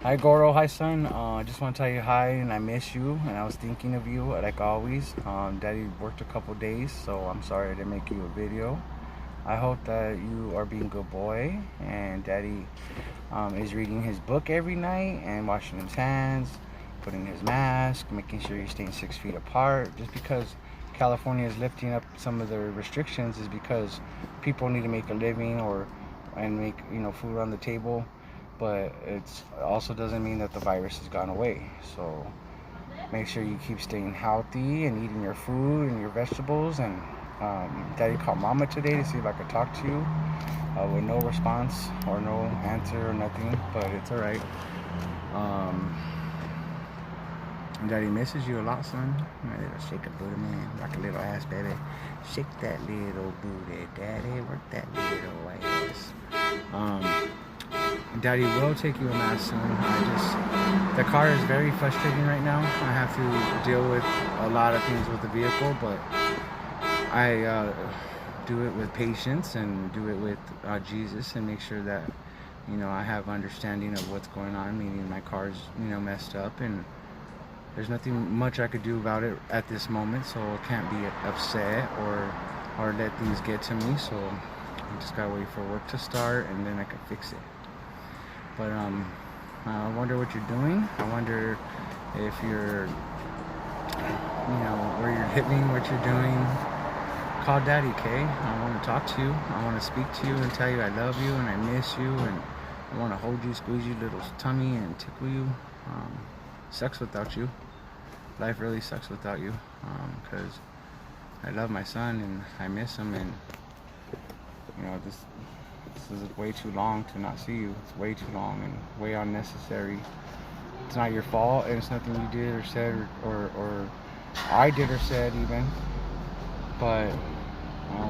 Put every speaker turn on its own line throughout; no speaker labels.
Hi Goro, hi son. I just want to tell you hi and I miss you and I was thinking of you like always. Daddy worked a couple days, so I'm sorry I didn't make you a video. I hope that you are being a good boy and Daddy is reading his book every night and washing his hands, putting his mask, making sure you're staying 6 feet apart. Just because California is lifting up some of the restrictions is because people need to make a living or and make food on the table, but it also doesn't mean that the virus has gone away. So make sure you keep staying healthy and eating your food and your vegetables. And Daddy called Mama today to see if I could talk to you with no response or no answer or nothing, but it's all right. Um, Daddy misses you a lot, son. My little shake a booty man, rock a little ass, baby. Shake that little booty, Daddy. Work that little ass. Daddy will take you a mask soon. The car is very frustrating right now. I have to deal with a lot of things with the vehicle, but I do it with patience and do it with Jesus and make sure that I have understanding of what's going on. Meaning my car's messed up and there's nothing much I could do about it at this moment, so I can't be upset or let things get to me. So I just gotta wait for work to start and then I can fix it. But I wonder what you're doing. I wonder if you're where you're living, what you're doing. Call Daddy, okay? I want to talk to you. I want to speak to you and tell you I love you and I miss you and I want to hold you, squeeze your little tummy and tickle you. Sucks without you. Life really sucks without you, because I love my son and I miss him, and this is way too long to not see you. It's way too long and way unnecessary. It's not your fault and it's nothing you did or said or I did or said even, but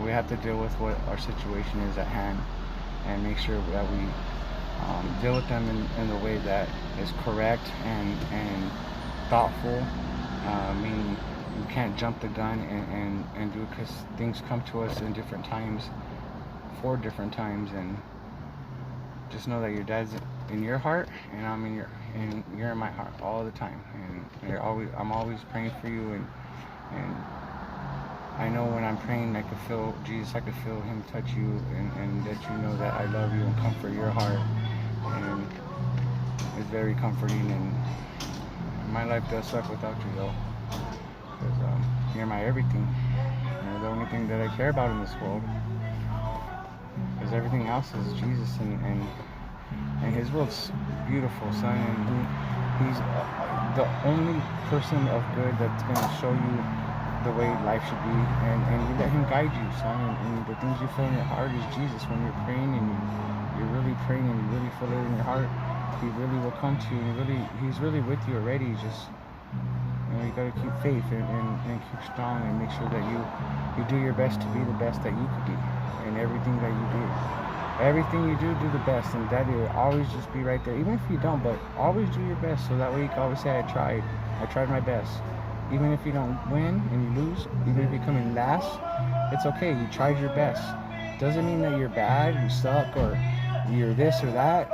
we have to deal with what our situation is at hand and make sure that we deal with them in the way that is correct and thoughtful. Meaning you can't jump the gun and do it, because things come to us in different times, for different times, and just know that your dad's in your heart and you're in my heart all the time, and I'm always praying for you, and I know when I'm praying I can feel Jesus, I can feel him touch you and let you know that I love you and comfort your heart, and it's very comforting. And my life does suck without you though, because you're my everything. You're the only thing that I care about in this world, because everything else is Jesus, and his world's beautiful, son, and he's the only person of good that's going to show you the way life should be, and you let him guide you, son, and the things you feel in your heart is Jesus. When you're praying and you're really praying and you really feel it in your heart, he really will come to you, and he's really with you already. Just you got to keep faith and keep strong and make sure that you do your best to be the best that you could be in everything that you do. Everything you do the best, and Daddy will always just be right there, even if you don't, but always do your best, so that way you can always say I tried my best. Even if you don't win and you lose, even if you come in last, it's okay, you tried your best. Doesn't mean that you're bad, you suck, or you're this or that.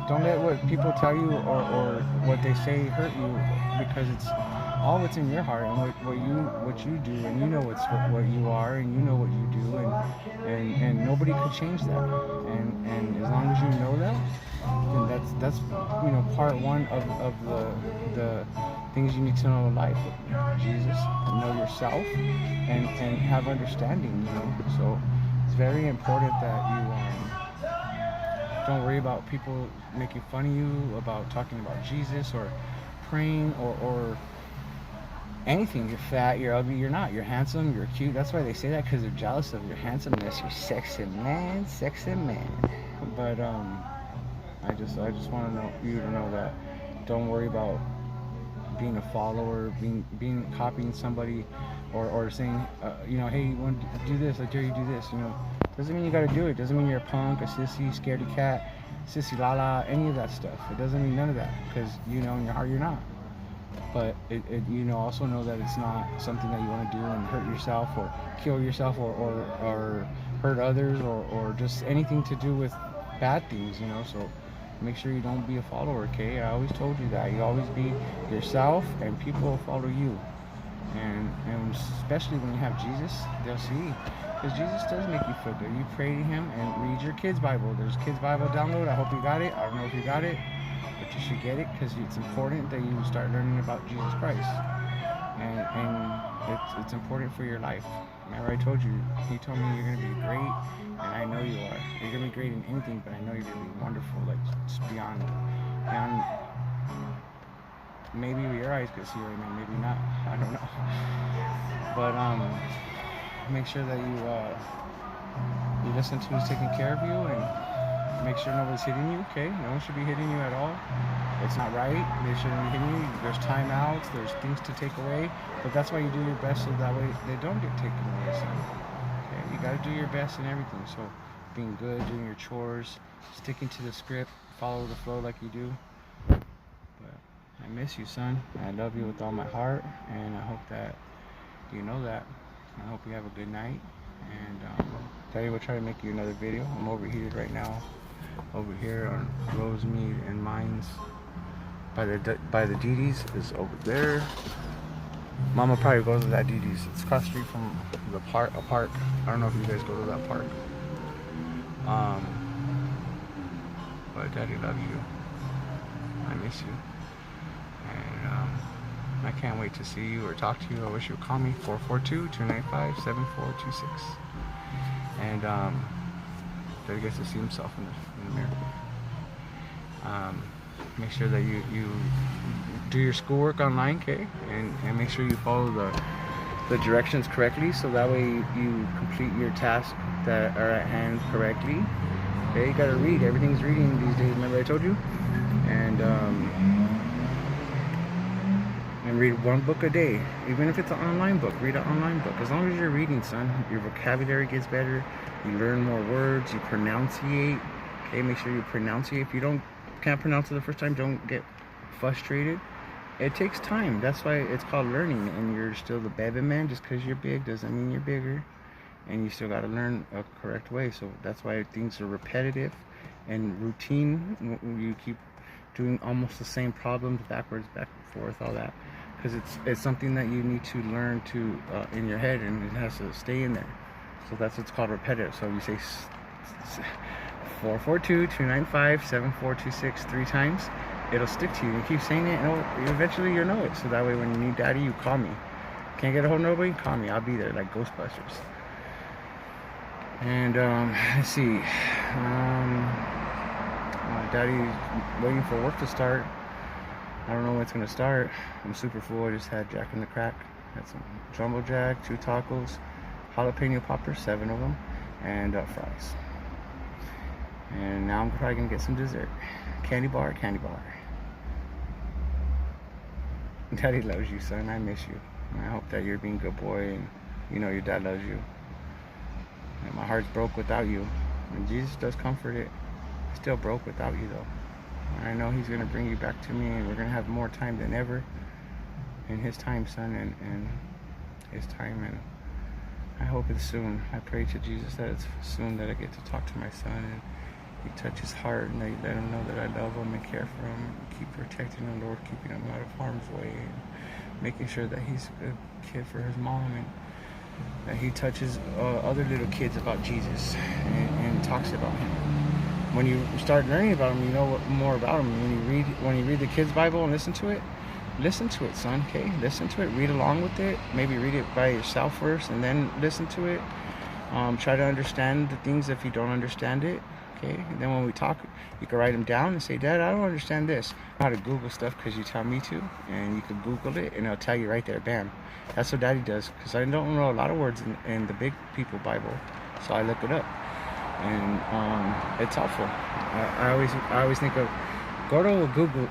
Don't let what people tell you or what they say hurt you, because it's all what's in your heart and what you do, and you know what you are, and you know what you do, and nobody could change that. And as long as you know that, then that's part one of the things you need to know in life. Jesus, know yourself, and have understanding. So it's very important that you don't worry about people making fun of you about talking about Jesus or praying or anything. You're fat, you're ugly, you're not. You're handsome, you're cute. That's why they say that, because they're jealous of your handsomeness. You're sexy man, sexy man. But I just want to know you to know that don't worry about being a follower, being copying somebody, or saying hey, you want to do this, I dare you do this. Doesn't mean you got to do it. Doesn't mean you're a punk, a sissy, scaredy cat, sissy lala, any of that stuff. It doesn't mean none of that, because in your heart you're not. But also know that it's not something that you want to do and hurt yourself or kill yourself or hurt others or just anything to do with bad things. So Make sure you don't be a follower, okay? I always told you that. You always be yourself, and people will follow you. And especially when you have Jesus, they'll see. Because Jesus does make you feel good. You pray to him and read your kids' Bible. There's kids' Bible download. I hope you got it. I don't know if you got it, but you should get it because it's important that you start learning about Jesus Christ. And it's important for your life. Remember I told you, he told me you're going to be great, and I know you are. You're going to be great in anything, but I know you're going to be wonderful, like just beyond maybe your eyes could see right now, maybe not, I don't know. But make sure that you listen to who's taking care of you, and make sure nobody's hitting you, okay? No one should be hitting you at all. It's not right. They shouldn't be hitting you. There's timeouts, there's things to take away, but that's why you do your best so that way they don't get taken away. So, okay, you got to do your best in everything. So being good, doing your chores, sticking to the script, follow the flow like you do. But I miss you, son. I love you with all my heart, and I hope that you know that. I hope you have a good night, and Daddy will try to make you another video. I'm overheated right now over here on Rosemead and Mines by the Didi's is over there. Mama probably goes to that Didi's. It's across the street from the park, a park. I don't know if you guys go to that park. But Daddy loves you. I miss you. And I can't wait to see you or talk to you. I wish you would call me 442-295-7426. And Daddy gets to see himself in the mirror. Make sure that you do your schoolwork online, okay? And make sure you follow the directions correctly, so that way you complete your tasks that are at hand correctly. Okay, you gotta read. Everything's reading these days. Remember I told you? And read one book a day. Even if it's an online book, read an online book. As long as you're reading, son, your vocabulary gets better. You learn more words. You pronunciate. Okay, make sure you pronunciate. If you can't pronounce it the first time, don't get frustrated. It takes time. That's why it's called learning. And you're still the baby man. Just because you're big doesn't mean you're bigger. And you still got to learn a correct way. So that's why things are repetitive and routine. You keep doing almost the same problems backwards, back and forth, all that, because it's something that you need to learn to in your head, and it has to stay in there. So that's what's called repetitive. So you say 442-295-7426 3 times, it'll stick to you. You keep saying it, and eventually you'll know it. So that way when you need Daddy, you call me. Can't get a hold of nobody? Call me. I'll be there like Ghostbusters. And let's see. Daddy's waiting for work to start. I don't know when it's gonna start. I'm super full. I just had Jack in the Crack. Had some Jumbo Jack, 2 tacos, jalapeno poppers, 7 of them, and fries. And now I'm probably gonna get some dessert. Candy bar. Daddy loves you, son. I miss you. And I hope that you're being a good boy, and you know your dad loves you. And my heart's broke without you. And Jesus does comfort it. It's still broke without you, though. I know he's going to bring you back to me, and we're going to have more time than ever in his time, son, and his time. And I hope it's soon. I pray to Jesus that it's soon that I get to talk to my son, and you touch his heart, and that you let him know that I love him and care for him, and keep protecting him, Lord, keeping him out of harm's way, and making sure that he's a good kid for his mom, and that he touches other little kids about Jesus and talks about him. When you start learning about him, you know more about him. When you read the kids' Bible and listen to it, son. Okay, listen to it. Read along with it. Maybe read it by yourself first, and then listen to it. Try to understand the things if you don't understand it. Okay, and then when we talk, you can write them down and say, Dad, I don't understand this. I know how to Google stuff because you tell me to, and you can Google it, and it'll tell you right there. Bam. That's what Daddy does, because I don't know a lot of words in the big people Bible, so I look it up. And it's helpful. I always think of Gordo will Google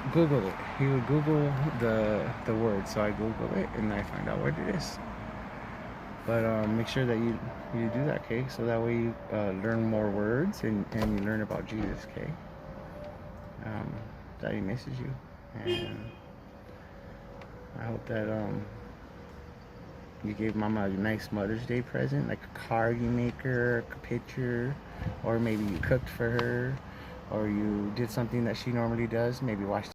it. He would Google the word, so I Google it and I find out what it is. But make sure that you do that, okay? So that way you learn more words and you learn about Jesus, okay? Daddy misses you, and I hope that you gave Mama a nice Mother's Day present, like a card you make her, a picture, or maybe you cooked for her, or you did something that she normally does, maybe watch